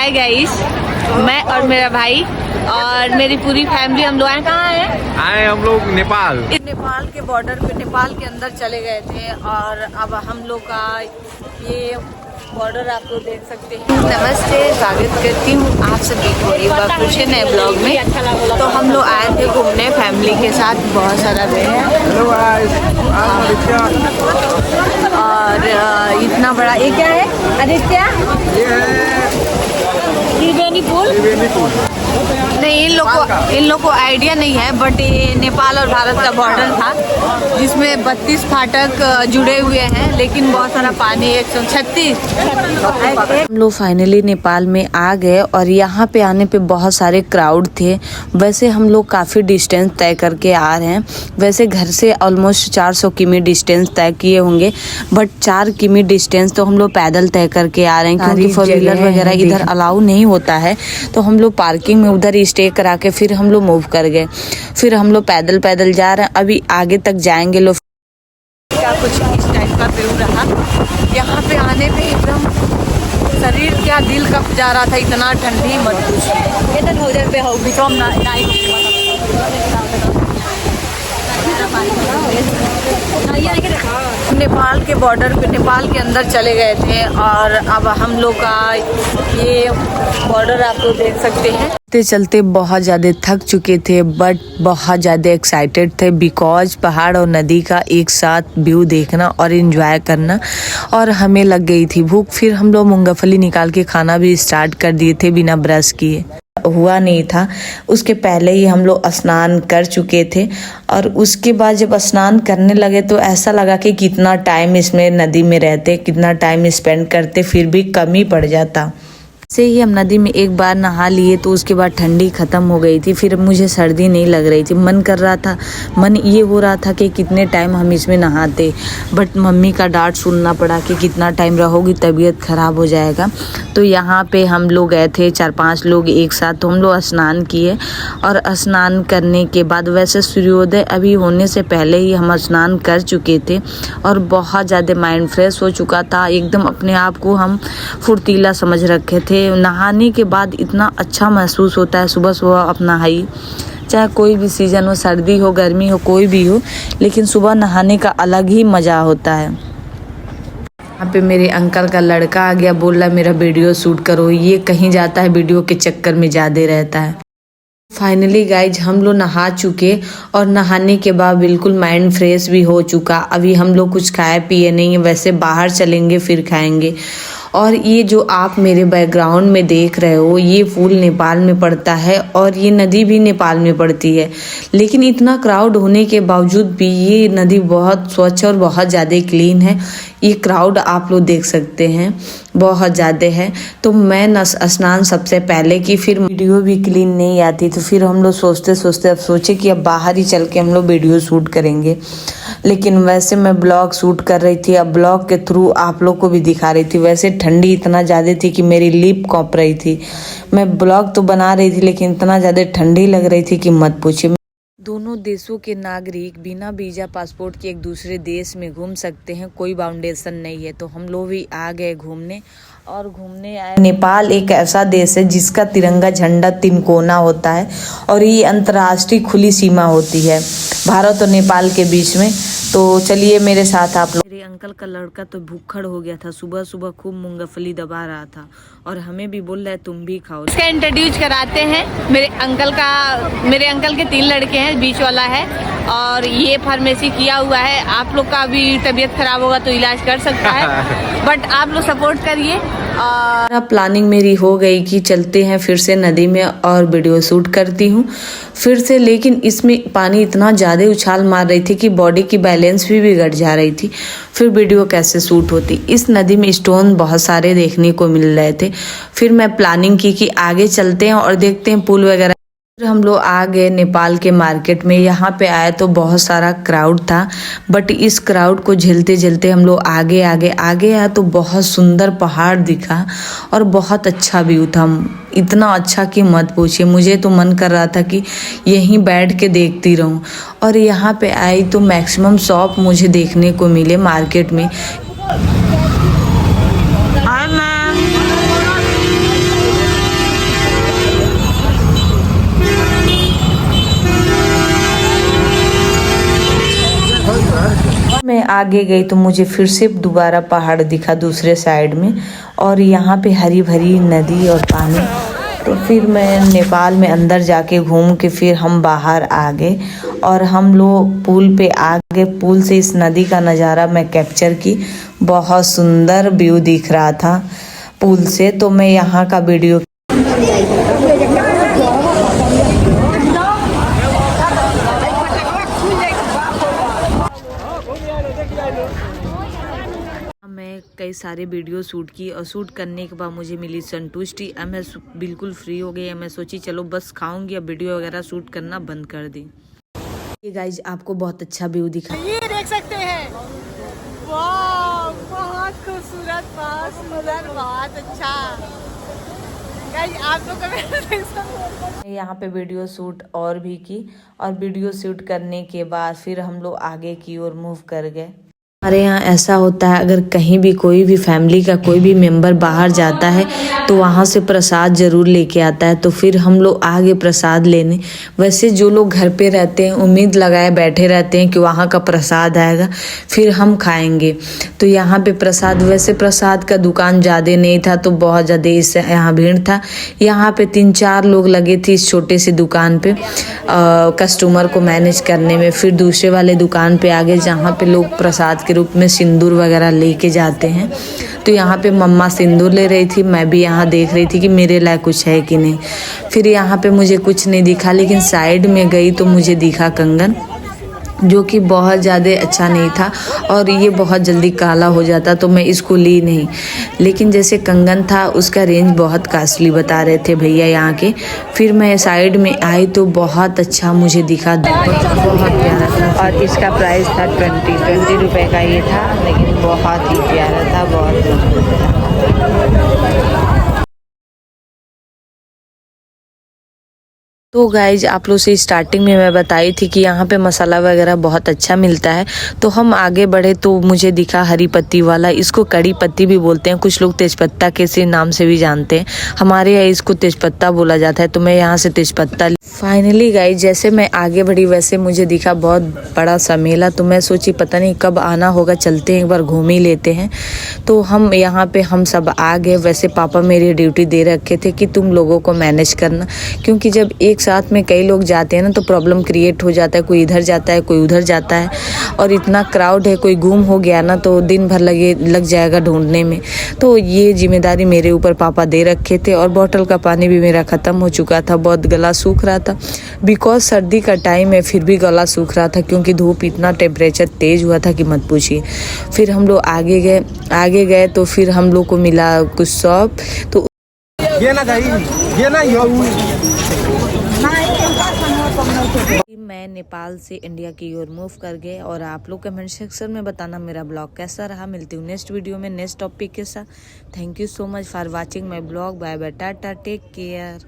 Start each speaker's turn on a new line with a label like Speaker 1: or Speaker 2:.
Speaker 1: Hi guys, मैं और मेरा भाई और मेरी पूरी फैमिली हम लोग कहाँ हैं?
Speaker 2: आए हम लोग नेपाल
Speaker 1: के बॉर्डर पे नेपाल के अंदर चले गए थे और अब हम लोग का ये बॉर्डर आप लोग देख सकते हैं। नमस्ते, स्वागत करती हूँ आप सभी को एक बार फिर से नए ब्लॉग में। तो हम लोग आए थे घूमने फैमिली के साथ, बहुत सारा वे है और इतना बड़ा ये क्या है आदित्य? त्रिवेणी पुल नहीं, इन लोग को आइडिया नहीं है, बट ये नेपाल और भारत का बॉर्डर था जिसमें 32 फाटक जुड़े हुए हैं, लेकिन बहुत सारा पानी 136।
Speaker 3: हम लोग फाइनली नेपाल में आ गए और यहाँ पे आने पे बहुत सारे क्राउड थे। वैसे हम लोग काफ़ी डिस्टेंस तय करके आ रहे हैं। वैसे घर से ऑलमोस्ट 400 किमी डिस्टेंस तय किए होंगे, बट 4 किमी डिस्टेंस तो हम लोग पैदल तय करके आ रहे हैं, क्योंकि 4 व्हीलर वगैरह इधर अलाउ नहीं होता है। तो हम लोग पार्किंग में उधर स्टे करा के फिर हम लोग मूव कर गए। फिर हम लोग पैदल जा रहे हैं, अभी आगे तक जाएंगे लोग।
Speaker 1: क्या कुछ इस टाइप का व्यू रहा। यहाँ पे आने पे एकदम शरीर क्या दिल कप जा रहा था, इतना ठंडी मत नेपाल के बॉर्डर पे नेपाल के अंदर चले गए थे और अब हम लोग का ये बॉर्डर आप लोग देख सकते हैं।
Speaker 3: चलते बहुत ज़्यादा थक चुके थे, बट बहुत ज़्यादा एक्साइटेड थे, बिकॉज पहाड़ और नदी का एक साथ व्यू देखना और एंजॉय करना। और हमें लग गई थी भूख। फिर हम लोग मूंगफली निकाल के खाना भी स्टार्ट कर दिए थे बिना ब्रश किए। हुआ नहीं था, उसके पहले ही हम लोग स्नान कर चुके थे। और उसके बाद जब स्नान करने लगे तो ऐसा लगा कि कितना टाइम इसमें नदी में रहते, कितना टाइम स्पेंड करते, फिर भी कम ही पड़ जाता। से ही हम नदी में एक बार नहा लिए तो उसके बाद ठंडी ख़त्म हो गई थी। फिर मुझे सर्दी नहीं लग रही थी, मन ये हो रहा था कि कितने टाइम हम इसमें नहाते, बट मम्मी का डांट सुनना पड़ा कि कितना टाइम रहोगी तबीयत ख़राब हो जाएगा। तो यहाँ पे हम लोग गए थे 4-5 लोग एक साथ, तो हम लोग स्नान किए। और स्नान करने के बाद वैसे सूर्योदय अभी होने से पहले ही हम स्नान कर चुके थे और बहुत ज़्यादा माइंड फ्रेश हो चुका था। एकदम अपने आप को हम फुर्तीला समझ रखे थे। नहाने के बाद इतना अच्छा महसूस होता है। सुबह सुबह अपना हाई, चाहे कोई भी सीज़न हो, सर्दी हो, गर्मी हो, कोई भी हो, लेकिन सुबह नहाने का अलग ही मज़ा होता है। यहाँ पे मेरे अंकल का लड़का आ गया, बोल रहा मेरा वीडियो शूट करो। ये कहीं जाता है वीडियो के चक्कर में ज़्यादा रहता है। फाइनली गाइज हम लोग नहा चुके और नहाने के बाद बिल्कुल माइंड फ्रेश भी हो चुका। अभी हम लोग कुछ खाए पिए नहीं है, वैसे बाहर चलेंगे फिर खाएंगे। और ये जो आप मेरे बैकग्राउंड में देख रहे हो, ये फूल नेपाल में पड़ता है और ये नदी भी नेपाल में पड़ती है। लेकिन इतना क्राउड होने के बावजूद भी ये नदी बहुत स्वच्छ और बहुत ज़्यादा क्लीन है। ये क्राउड आप लोग देख सकते हैं, बहुत ज़्यादा है। तो मैं स्नान सबसे पहले की, फिर वीडियो भी क्लीन नहीं आती, तो फिर हम लोग सोचते अब सोचे कि अब बाहर ही चल के हम लोग वीडियो शूट करेंगे। लेकिन वैसे मैं ब्लॉग शूट कर रही थी, अब ब्लॉग के थ्रू आप लोग को भी दिखा रही थी। वैसे ठंडी इतना ज़्यादा थी कि मेरी लिप कांप रही थी। मैं ब्लॉग तो बना रही थी लेकिन इतना ज़्यादा ठंडी लग रही थी कि मत पूछिए। दोनों देशों के नागरिक बिना वीज़ा पासपोर्ट के एक दूसरे देश में घूम सकते हैं, कोई बाउंडेशन नहीं है। तो हम लोग भी आ गए घूमने और घूमने आए। नेपाल एक ऐसा देश है जिसका तिरंगा झंडा 3 कोना होता है और ये अंतर्राष्ट्रीय खुली सीमा होती है भारत और नेपाल के बीच में। तो चलिए मेरे साथ आप लोग। मेरे अंकल का लड़का तो भूखड़ हो गया था, सुबह सुबह खूब मूंगफली दबा रहा था और हमें भी बोल रहा है तुम भी खाओ।
Speaker 1: इसका इंट्रोड्यूस कराते हैं। मेरे अंकल के 3 लड़के हैं, बीच वाला है और ये फार्मेसी किया हुआ है। आप लोग का भी तबीयत खराब होगा तो इलाज कर सकता है, बट आप लोग सपोर्ट करिए।
Speaker 3: और प्लानिंग मेरी हो गई कि चलते हैं फिर से नदी में और वीडियो शूट करती हूँ फिर से। लेकिन इसमें पानी इतना ज़्यादा उछाल मार रही थी कि बॉडी की बैलेंस भी बिगड़ जा रही थी, फिर वीडियो कैसे शूट होती। इस नदी में स्टोन बहुत सारे देखने को मिल रहे थे। फिर मैं प्लानिंग की कि आगे चलते हैं और देखते हैं पुल वगैरह। फिर हम लोग आ गए नेपाल के मार्केट में। यहाँ पे आए तो बहुत सारा क्राउड था, बट इस क्राउड को झेलते झेलते हम लोग आगे आए तो बहुत सुंदर पहाड़ दिखा और बहुत अच्छा व्यू था। इतना अच्छा कि मत पूछिए, मुझे तो मन कर रहा था कि यहीं बैठ के देखती रहूं। और यहाँ पे आई तो मैक्सिमम शॉप मुझे देखने को मिले मार्केट में। आगे गई तो मुझे फिर से दोबारा पहाड़ दिखा दूसरे साइड में, और यहाँ पे हरी भरी नदी और पानी। तो फिर मैं नेपाल में अंदर जाके घूम के फिर हम बाहर आ गए और हम लोग पुल पे आ गए। पुल से इस नदी का नज़ारा मैं कैप्चर की, बहुत सुंदर व्यू दिख रहा था पुल से, तो मैं यहाँ का वीडियो मैं कई सारे वीडियो शूट की और शूट करने के बाद मुझे मिली संतुष्टि। अब मैं बिल्कुल फ्री हो गई। मैं सोची चलो बस खाऊंगी, अब वीडियो वगैरह शूट करना बंद कर दी। ये गाइज आपको बहुत अच्छा व्यू दिखा,
Speaker 1: ये देख सकते हैं। वाह, बहुत खूबसूरत, बहुत सुंदर, बहुत अच्छा। गाइज आप लोग का
Speaker 3: यहाँ पे वीडियो शूट और भी की, और वीडियो शूट करने के बाद फिर हम लोग आगे की ओर मूव कर गए। हमारे यहाँ ऐसा होता है, अगर कहीं भी कोई भी फैमिली का कोई भी मेंबर बाहर जाता है तो वहाँ से प्रसाद जरूर लेके आता है। तो फिर हम लोग आगे प्रसाद लेने। वैसे जो लोग घर पे रहते हैं उम्मीद लगाए बैठे रहते हैं कि वहाँ का प्रसाद आएगा फिर हम खाएंगे। तो यहाँ पे प्रसाद, वैसे प्रसाद का दुकान ज़्यादा नहीं था तो बहुत ज़्यादा इससे यहाँ भीड़ था। यहाँ पे 3-4 लोग लगे थे इस छोटे से दुकान पे कस्टमर को मैनेज करने में। फिर दूसरे वाले दुकान पे आगे जहाँ पे लोग प्रसाद के रूप में सिंदूर वगैरह लेके जाते हैं। तो यहाँ पे मम्मा सिंदूर ले रही थी, मैं भी यहाँ देख रही थी कि मेरे लायक कुछ है कि नहीं। फिर यहाँ पे मुझे कुछ नहीं दिखा, लेकिन साइड में गई तो मुझे दिखा कंगन, जो कि बहुत ज़्यादा अच्छा नहीं था और ये बहुत जल्दी काला हो जाता, तो मैं इसको ली नहीं। लेकिन जैसे कंगन था उसका रेंज बहुत कास्टली बता रहे थे भैया यहाँ के। फिर मैं साइड में आई तो बहुत अच्छा मुझे दिखा, बहुत प्यारा था, और इसका प्राइस था 20 रुपये का ये था, लेकिन बहुत ही प्यारा था, बहुत। तो गाइज आप लोग से स्टार्टिंग में मैं बताई थी कि यहाँ पे मसाला वगैरह बहुत अच्छा मिलता है। तो हम आगे बढ़े तो मुझे दिखा हरी पत्ती वाला, इसको कड़ी पत्ती भी बोलते हैं, कुछ लोग तेजपत्ता के से नाम से भी जानते हैं। हमारे यहाँ इसको तेजपत्ता बोला जाता है, तो मैं यहाँ से तेजपत्ता। फाइनली गाइज जैसे मैं आगे बढ़ी वैसे मुझे दिखा बहुत बड़ा सा मेला। तो मैं सोची पता नहीं कब आना होगा, चलते हैं एक बार घूम ही लेते हैं। तो हम यहाँ पे हम सब आ गए। वैसे पापा मेरी ड्यूटी दे रखे थे कि तुम लोगों को मैनेज करना, क्योंकि जब एक साथ में कई लोग जाते हैं ना तो प्रॉब्लम क्रिएट हो जाता है, कोई इधर जाता है कोई उधर जाता है, और इतना क्राउड है, कोई गुम हो गया ना तो दिन भर लग जाएगा ढूंढने में। तो ये जिम्मेदारी मेरे ऊपर पापा दे रखे थे। और बॉटल का पानी भी मेरा ख़त्म हो चुका था, बहुत गला सूख रहा था, बिकॉज सर्दी का टाइम है, फिर भी गला सूख रहा था क्योंकि धूप इतना टेम्परेचर तेज हुआ था कि मत पूछिए। फिर हम लोग आगे गए तो फिर हम लोग को मिला कुछ शॉप। तो मैं नेपाल से इंडिया की ओर मूव कर गए। और आप लोग कमेंट सेक्शन में बताना मेरा ब्लॉग कैसा रहा। मिलती हूँ नेक्स्ट वीडियो में नेक्स्ट टॉपिक के साथ। Thank you so much for watching my blog. Bye bye, tata, take care.